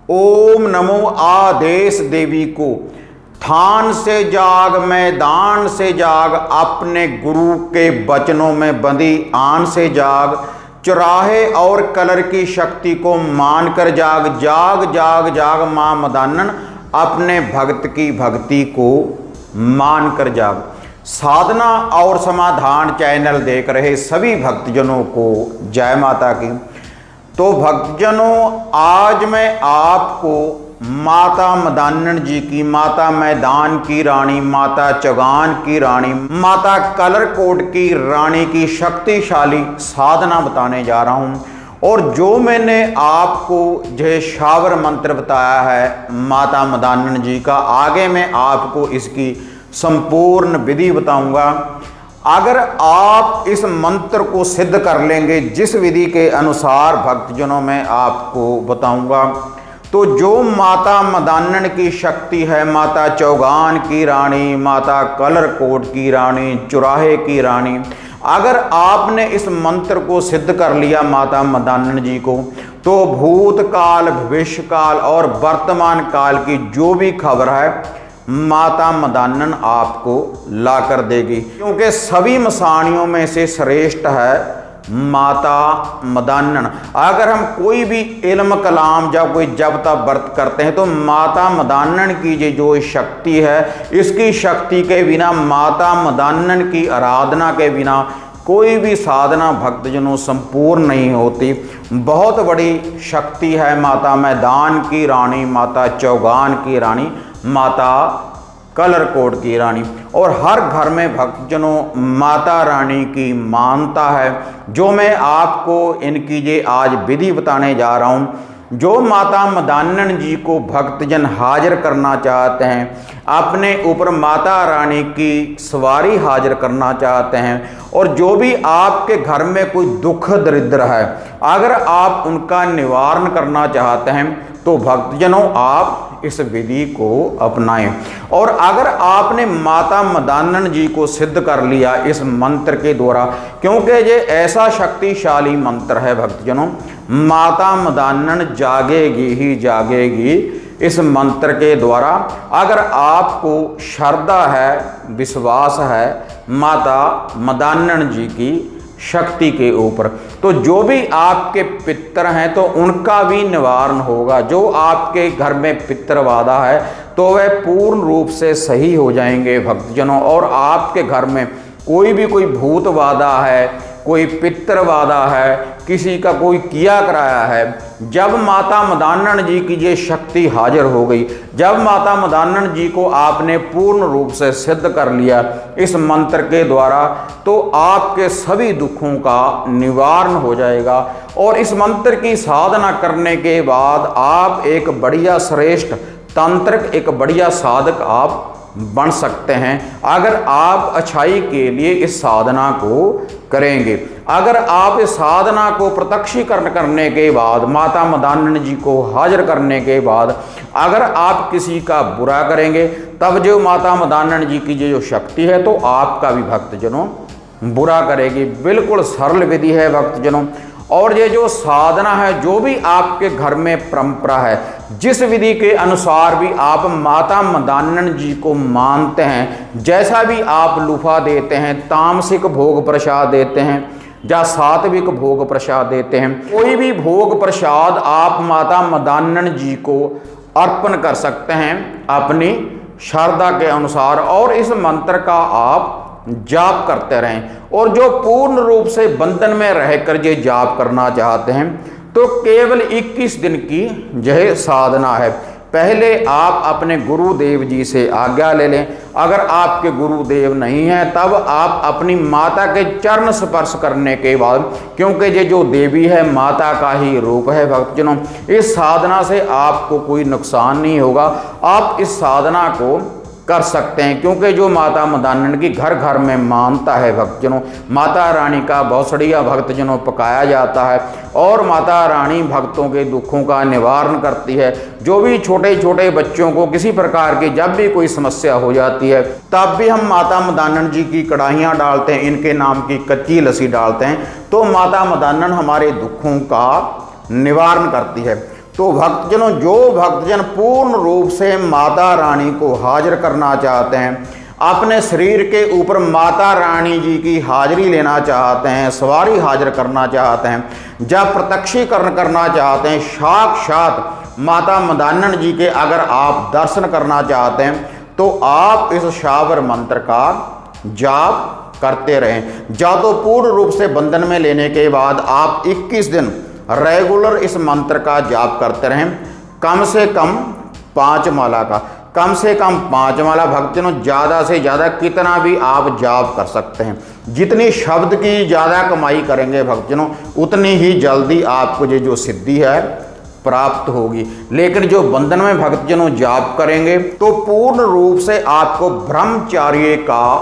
ओम नमो आदेश देवी को। थान से जाग मैदान से जाग, अपने गुरु के वचनों में बंधी आन से जाग, चौराहे और कलर की शक्ति को मान कर जाग। जाग जाग जाग माँ मदानन, अपने भक्त की भक्ति को मान कर जाग। साधना और समाधान चैनल देख रहे सभी भक्तजनों को जय माता की। तो भक्तजनों, आज मैं आपको माता मदानन जी की, माता मैदान की रानी, माता चौगान की रानी, माता कलरकोट की रानी की शक्तिशाली साधना बताने जा रहा हूँ। और जो मैंने आपको जय शावर मंत्र बताया है माता मदानन जी का, आगे मैं आपको इसकी संपूर्ण विधि बताऊंगा। अगर आप इस मंत्र को सिद्ध कर लेंगे जिस विधि के अनुसार भक्तजनों में आपको बताऊंगा, तो जो माता मदानन की शक्ति है, माता चौगान की रानी, माता कलरकोट की रानी, चौराहे की रानी, अगर आपने इस मंत्र को सिद्ध कर लिया माता मदानन जी को, तो भूतकाल, भविष्यकाल और वर्तमान काल की जो भी खबर है माता मदानन आपको ला कर देगी। क्योंकि सभी मसाणियों में से श्रेष्ठ है माता मदानन। अगर हम कोई भी इल्म कलाम या कोई जप तप व्रत करते हैं तो माता मदानन की जो शक्ति है, इसकी शक्ति के बिना, माता मदानन की आराधना के बिना कोई भी साधना भक्तजनों संपूर्ण नहीं होती। बहुत बड़ी शक्ति है माता मैदान की रानी, माता चौगान की रानी, माता कलरकोट की रानी। और हर घर में भक्तजनों माता रानी की मानता है, जो मैं आपको इनकी आज विधि बताने जा रहा हूँ। जो माता मदानन जी को भक्तजन हाजिर करना चाहते हैं, अपने ऊपर माता रानी की सवारी हाजिर करना चाहते हैं, और जो भी आपके घर में कोई दुख दरिद्र है, अगर आप उनका निवारण करना चाहते हैं, तो भक्तजनों आप इस विधि को अपनाएं। और अगर आपने माता मदानन जी को सिद्ध कर लिया इस मंत्र के द्वारा, क्योंकि ये ऐसा शक्तिशाली मंत्र है भक्तजनों, माता मदानन जागेगी ही जागेगी इस मंत्र के द्वारा। अगर आपको श्रद्धा है, विश्वास है माता मदानन जी की शक्ति के ऊपर, तो जो भी आपके पितर हैं तो उनका भी निवारण होगा। जो आपके घर में पितरवादा है तो वह पूर्ण रूप से सही हो जाएंगे भक्तजनों। और आपके घर में कोई भूतवादा है, कोई पितरवादा है, किसी का कोई किया कराया है, जब माता मदानन जी की ये शक्ति हाजिर हो गई, जब माता मदानन जी को आपने पूर्ण रूप से सिद्ध कर लिया इस मंत्र के द्वारा, तो आपके सभी दुखों का निवारण हो जाएगा। और इस मंत्र की साधना करने के बाद आप एक बढ़िया श्रेष्ठ तांत्रिक, एक बढ़िया साधक आप बन सकते हैं, अगर आप अच्छाई के लिए इस साधना को करेंगे। अगर आप इस साधना को प्रत्यक्षीकरण करने के बाद, माता मदानन जी को हाजिर करने के बाद, अगर आप किसी का बुरा करेंगे, तब जो माता मदानन जी की जो शक्ति है तो आपका भी भक्तजनों बुरा करेगी। बिल्कुल सरल विधि है भक्तजनों। और ये जो साधना है, जो भी आपके घर में परंपरा है, जिस विधि के अनुसार भी आप माता मदानन जी को मानते हैं, जैसा भी आप लुफा देते हैं, तामसिक भोग प्रसाद देते हैं या सात्विक भोग प्रसाद देते हैं, कोई भी भोग प्रसाद आप माता मदानन जी को अर्पण कर सकते हैं अपनी श्रद्धा के अनुसार। और इस मंत्र का आप जाप करते रहें। और जो पूर्ण रूप से बंधन में रहकर ये जाप करना चाहते हैं, तो केवल 21 दिन की यह साधना है। पहले आप अपने गुरुदेव जी से आज्ञा ले लें। अगर आपके गुरुदेव नहीं हैं, तब आप अपनी माता के चरण स्पर्श करने के बाद, क्योंकि ये जो देवी है माता का ही रूप है भक्तजनों, इस साधना से आपको कोई नुकसान नहीं होगा। आप इस साधना को कर सकते हैं, क्योंकि जो माता मदानन की घर घर में मानता है भक्तजनों, माता रानी का भौसड़िया भक्तजनों पकाया जाता है, और माता रानी भक्तों के दुखों का निवारण करती है। जो भी छोटे छोटे बच्चों को किसी प्रकार की जब भी कोई समस्या हो जाती है, तब भी हम माता मदानन जी की कढ़ाइयाँ डालते हैं, इनके नाम की कच्ची लस्सी डालते हैं, तो माता मदानन हमारे दुखों का निवारण करती है। तो भक्तजनों, जो भक्तजन पूर्ण रूप से माता रानी को हाजिर करना चाहते हैं, अपने शरीर के ऊपर माता रानी जी की हाजिरी लेना चाहते हैं, सवारी हाजिर करना चाहते हैं, जब प्रत्यक्षीकरण करना चाहते हैं, साक्षात माता मदानन जी के अगर आप दर्शन करना चाहते हैं, तो आप इस शावर मंत्र का जाप करते रहें। या तो पूर्ण रूप से बंधन में लेने के बाद आप 21 दिन रेगुलर इस मंत्र का जाप करते रहें, कम से कम 5 माला का, कम से कम 5 माला। भक्तजनों, ज़्यादा से ज़्यादा कितना भी आप जाप कर सकते हैं। जितनी शब्द की ज़्यादा कमाई करेंगे भक्तजनों, उतनी ही जल्दी आपको ये जो सिद्धि है प्राप्त होगी। लेकिन जो बंधन में भक्तजनों जाप करेंगे, तो पूर्ण रूप से आपको ब्रह्मचर्य का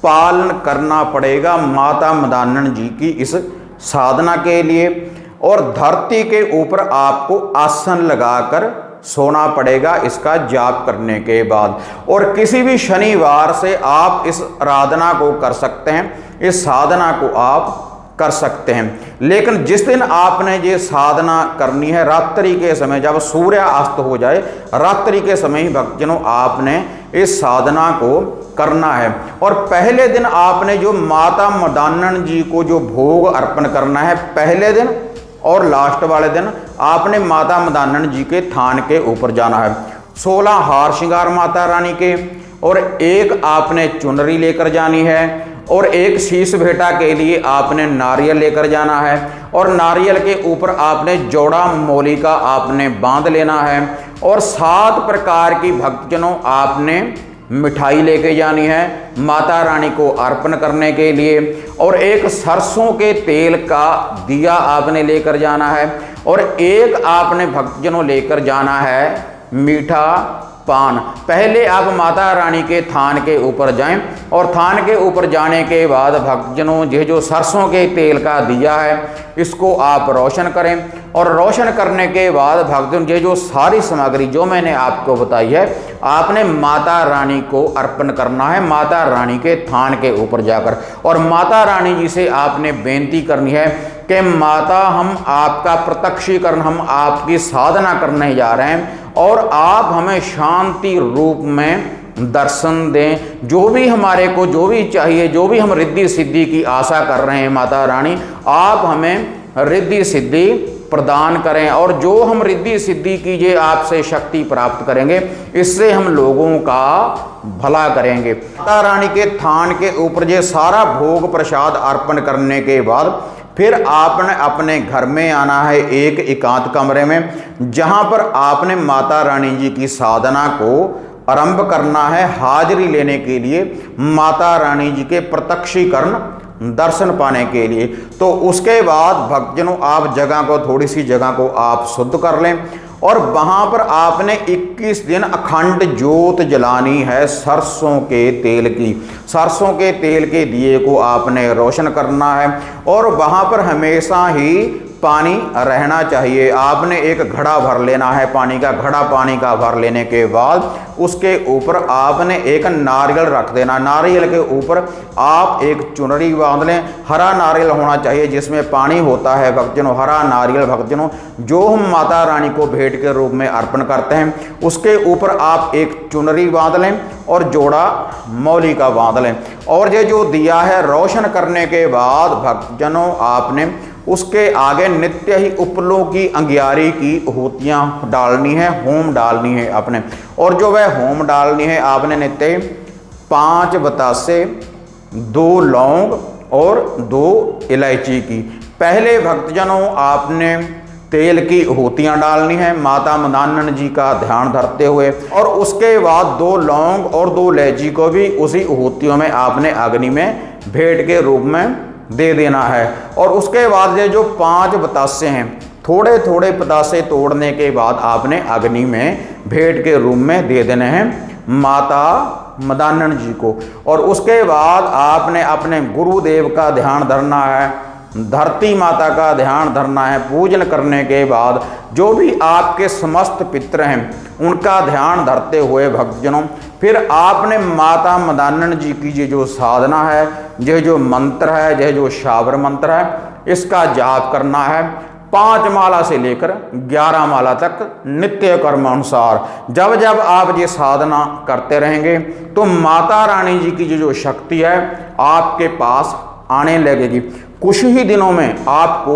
पालन करना पड़ेगा माता मदानन जी की इस साधना के लिए। और धरती के ऊपर आपको आसन लगाकर सोना पड़ेगा इसका जाप करने के बाद। और किसी भी शनिवार से आप इस आराधना को कर सकते हैं, इस साधना को आप कर सकते हैं। लेकिन जिस दिन आपने ये साधना करनी है, रात्रि के समय, जब सूर्य अस्त हो जाए, रात्रि के समय ही भक्तजनों आपने इस साधना को करना है। और पहले दिन आपने जो माता मदानन जी को जो भोग अर्पण करना है, पहले दिन और लास्ट वाले दिन आपने माता मदानन जी के थान के ऊपर जाना है। 16 हार श्रृंगार माता रानी के, और एक आपने चुनरी लेकर जानी है, और एक शीश भेंटा के लिए आपने नारियल लेकर जाना है। और नारियल के ऊपर आपने जोड़ा मौली का आपने बांध लेना है। और 7 प्रकार की भक्तजनों आपने मिठाई लेके जानी है माता रानी को अर्पण करने के लिए। और एक सरसों के तेल का दिया आपने लेकर जाना है। और एक आपने भक्तजनों लेकर जाना है मीठा पान। पहले आप माता रानी के थान के ऊपर जाएं, और थान के ऊपर जाने के बाद भक्तजनों ये जो सरसों के तेल का दिया है, इसको आप रोशन करें। और रोशन करने के बाद भक्तजनों ये जो सारी सामग्री जो मैंने आपको बताई है, आपने माता रानी को अर्पण करना है माता रानी के थान के ऊपर जाकर। और माता रानी जी से आपने बेनती करनी है कि माता, हम आपका प्रत्यक्षीकरण, हम आपकी साधना करने जा रहे हैं, और आप हमें शांति रूप में दर्शन दें। जो भी हमारे को जो भी चाहिए, जो भी हम रिद्धि सिद्धि की आशा कर रहे हैं माता रानी, आप हमें रिद्धि सिद्धि प्रदान करें। और जो हम रिद्धि सिद्धि की ये आपसे शक्ति प्राप्त करेंगे, इससे हम लोगों का भला करेंगे। माता रानी के थान के ऊपर ये सारा भोग प्रसाद अर्पण करने के बाद फिर आपने अपने घर में आना है, एक एकांत कमरे में, जहां पर आपने माता रानी जी की साधना को आरंभ करना है, हाजिरी लेने के लिए, माता रानी जी के प्रत्यक्षीकरण दर्शन पाने के लिए। तो उसके बाद भक्तजनों आप जगह को, थोड़ी सी जगह को आप शुद्ध कर लें, और वहां पर आपने 21 दिन अखंड ज्योत जलानी है सरसों के तेल की। सरसों के तेल के दिए को आपने रोशन करना है, और वहां पर हमेशा ही पानी रहना चाहिए। आपने एक घड़ा भर लेना है पानी का। घड़ा पानी का भर लेने के बाद उसके ऊपर आपने एक नारियल रख देना। नारियल के ऊपर आप एक चुनरी बांध लें। हरा नारियल होना चाहिए जिसमें पानी होता है भक्तजनों, हरा नारियल भक्तजनों, जो हम माता रानी को भेंट के रूप में अर्पण करते हैं। उसके ऊपर आप एक चुनरी बांध लें और जोड़ा मौली का बांध लें। और ये जो दिया है रोशन करने के बाद भक्तजनों आपने उसके आगे नित्य ही उपलों की अंगियारी की होतियाँ डालनी है, होम डालनी है आपने। और जो वह होम डालनी है आपने नित्य 5 बतासे, 2 लौंग और 2 इलायची की। पहले भक्तजनों आपने तेल की होतियाँ डालनी है माता मदानन जी का ध्यान धरते हुए, और उसके बाद 2 लौंग और 2 इलायची को भी उसी होतियों में आपने अग्नि में भेंट के रूप में दे देना है। और उसके बाद ये जो 5 बतासे हैं, थोड़े थोड़े बतासे तोड़ने के बाद आपने अग्नि में भेंट के रूप में दे देने हैं माता मदानन जी को। और उसके बाद आपने अपने गुरुदेव का ध्यान धरना है, धरती माता का ध्यान धरना है। पूजन करने के बाद जो भी आपके समस्त पितर हैं उनका ध्यान धरते हुए भक्तजनों फिर आपने माता मदानन जी की ये जो साधना है, ये जो मंत्र है, ये जो शावर मंत्र है, इसका जाप करना है 5 माला से लेकर 11 माला तक नित्य कर्म अनुसार जब जब आप ये साधना करते रहेंगे तो माता रानी जी की जो शक्ति है आपके पास आने लगेगी। कुछ ही दिनों में आपको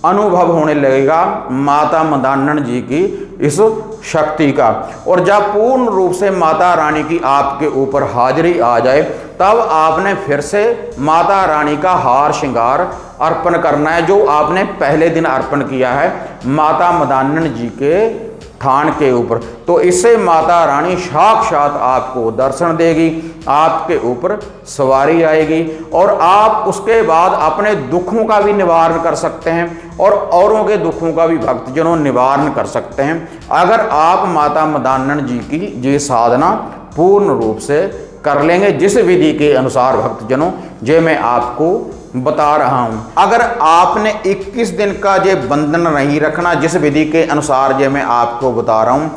अनुभव होने लगेगा माता मदान्नन जी की इस शक्ति का। और जब पूर्ण रूप से माता रानी की आपके ऊपर हाजिरी आ जाए तब आपने फिर से माता रानी का हार श्रृंगार अर्पण करना है, जो आपने पहले दिन अर्पण किया है माता मदान्नन जी के थान के ऊपर। तो इससे माता रानी साक्षात आपको दर्शन देगी, आपके ऊपर सवारी आएगी और आप उसके बाद अपने दुखों का भी निवारण कर सकते हैं और औरों के दुखों का भी भक्तजनों निवारण कर सकते हैं अगर आप माता मदान्नन जी की ये साधना पूर्ण रूप से कर लेंगे, जिस विधि के अनुसार भक्तजनों जे मैं आपको बता रहा हूं। अगर आपने 21 दिन का ये बंधन नहीं रखना जिस विधि के अनुसार ये मैं आपको बता रहा हूं,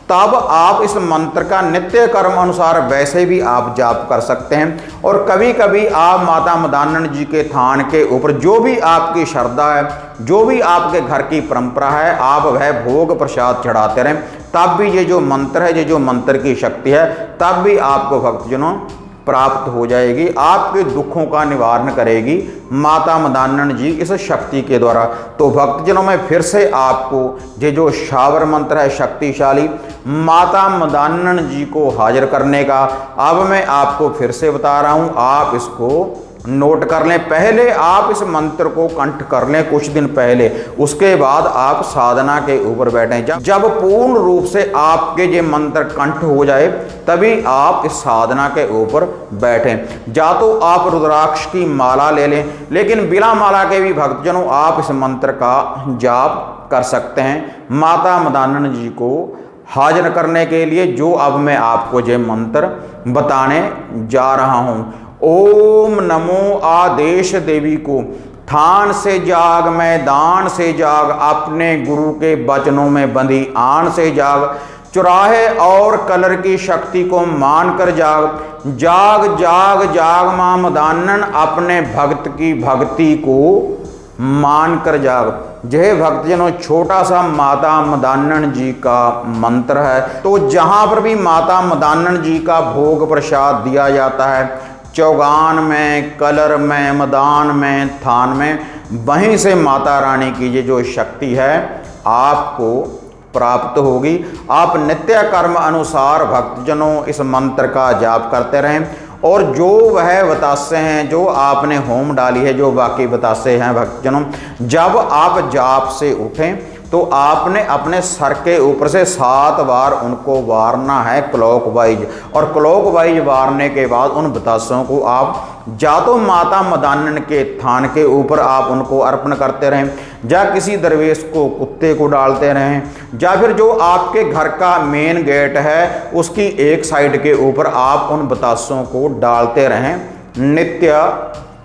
तब आप इस मंत्र का नित्य कर्म अनुसार वैसे भी आप जाप कर सकते हैं। और कभी कभी आप माता मदान्नन जी के थान के ऊपर जो भी आपकी श्रद्धा है, जो भी आपके घर की परंपरा है, आप वह भोग प्रसाद चढ़ाते रहें, तब भी ये जो मंत्र है, ये जो मंत्र की शक्ति है, तब भी आपको भक्तजनों प्राप्त हो जाएगी, आपके दुखों का निवारण करेगी माता मदान्नन जी इस शक्ति के द्वारा। तो भक्तजनों में फिर से आपको ये जो शावर मंत्र है शक्तिशाली माता मदान्नन जी को हाजिर करने का अब मैं आपको फिर से बता रहा हूँ, आप इसको नोट कर लें। पहले आप इस मंत्र को कंठ कर लें कुछ दिन पहले, उसके बाद आप साधना के ऊपर बैठें। जब पूर्ण रूप से आपके ये मंत्र कंठ हो जाए तभी आप इस साधना के ऊपर बैठें। या तो आप रुद्राक्ष की माला ले लें, लेकिन बिना माला के भी भक्तजनों आप इस मंत्र का जाप कर सकते हैं माता मदान्नन जी को हाजिर करने के लिए, जो अब मैं आपको ये मंत्र बताने जा रहा हूँ। ओम नमो आदेश देवी को, थान से जाग मैदान से जाग, अपने गुरु के वचनों में बंधी आन से जाग, चुराहे और कलर की शक्ति को मान कर जाग, जाग जाग जाग मां मदान्नन, अपने भक्त की भक्ति को मान कर जाग। यह भक्तजनों छोटा सा माता मदान्नन जी का मंत्र है। तो जहां पर भी माता मदान्नन जी का भोग प्रसाद दिया जाता है, चौगान में, कलर में, मदान में, थान में, वहीं से माता रानी की ये जो शक्ति है आपको प्राप्त होगी। आप नित्य कर्म अनुसार भक्तजनों इस मंत्र का जाप करते रहें और जो वह बतासे हैं जो आपने होम डाली है, जो बाकी बतासे हैं भक्तजनों, जब आप जाप से उठें तो आपने अपने सर के ऊपर से 7 बार उनको वारना है क्लॉकवाइज। और क्लॉकवाइज वारने के बाद उन बतासों को आप या तो माता मदान्नन के थान के ऊपर आप उनको अर्पण करते रहें, या किसी दरवेश को, कुत्ते को डालते रहें, या फिर जो आपके घर का मेन गेट है उसकी एक साइड के ऊपर आप उन बतासों को डालते रहें नित्य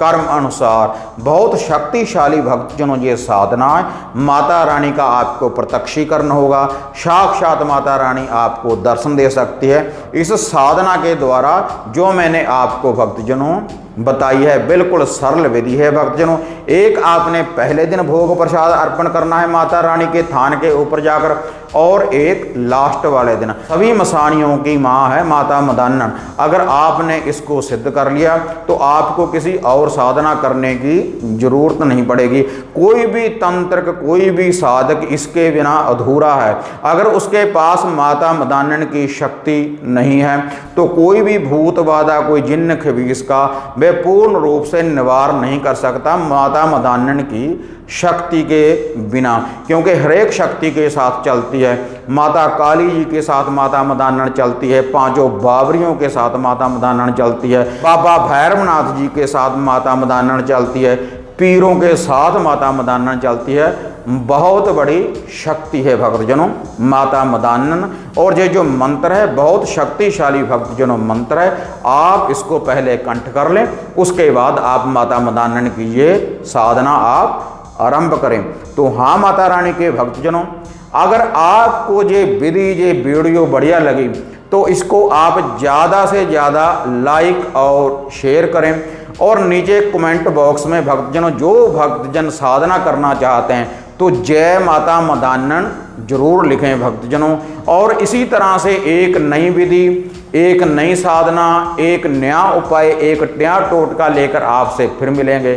कर्म अनुसार। बहुत शक्तिशाली भक्तजनों ये साधना है, माता रानी का आपको प्रत्यक्षीकरण होगा, साक्षात माता रानी आपको दर्शन दे सकती है इस साधना के द्वारा। जो मैंने आपको भक्तजनों बताई है बिल्कुल सरल विधि है भक्तजनों। एक आपने पहले दिन भोग प्रसाद अर्पण करना है माता रानी के थान के ऊपर जाकर, और एक लास्ट वाले दिन। सभी मसानियों की माँ है माता मदान्नन। अगर आपने इसको सिद्ध कर लिया तो आपको किसी और साधना करने की जरूरत नहीं पड़ेगी। कोई भी तंत्र, कोई भी साधक इसके बिना अधूरा है। अगर उसके पास माता मदान्नन की शक्ति नहीं है तो कोई भी भूत बाधा, कोई जिन्न खबीस का वे पूर्ण रूप से निवारण नहीं कर सकता माता मदान्नन की शक्ति के बिना, क्योंकि हर एक शक्ति के साथ चलती है। माता काली जी के साथ माता मदान्नन चलती है, 5 बावरियों के साथ माता मदान्नन चलती है, बाबा भैरवनाथ जी के साथ माता मदान्नन चलती है, पीरों के साथ माता मदान्नन चलती है। बहुत बड़ी शक्ति है भक्तजनों माता मदान्नन। और ये जो मंत्र है बहुत शक्तिशाली भक्तजनों मंत्र है। आप इसको पहले कंठ कर लें, उसके बाद आप माता मदान्नन की ये साधना आप आरंभ करें। तो हाँ माता रानी के भक्तजनों, अगर आपको ये विधि, ये वीडियो बढ़िया लगी तो इसको आप ज़्यादा से ज़्यादा लाइक और शेयर करें। और नीचे कमेंट बॉक्स में भक्तजनों जो भक्तजन साधना करना चाहते हैं तो जय माता मदानन जरूर लिखें भक्तजनों। और इसी तरह से एक नई विधि, एक नई साधना, एक नया उपाय, एक नया टोटका लेकर आपसे फिर मिलेंगे।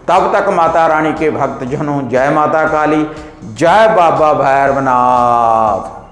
तब तक माता रानी के भक्तजनों, जय माता काली, जय बाबा भैरवनाथ।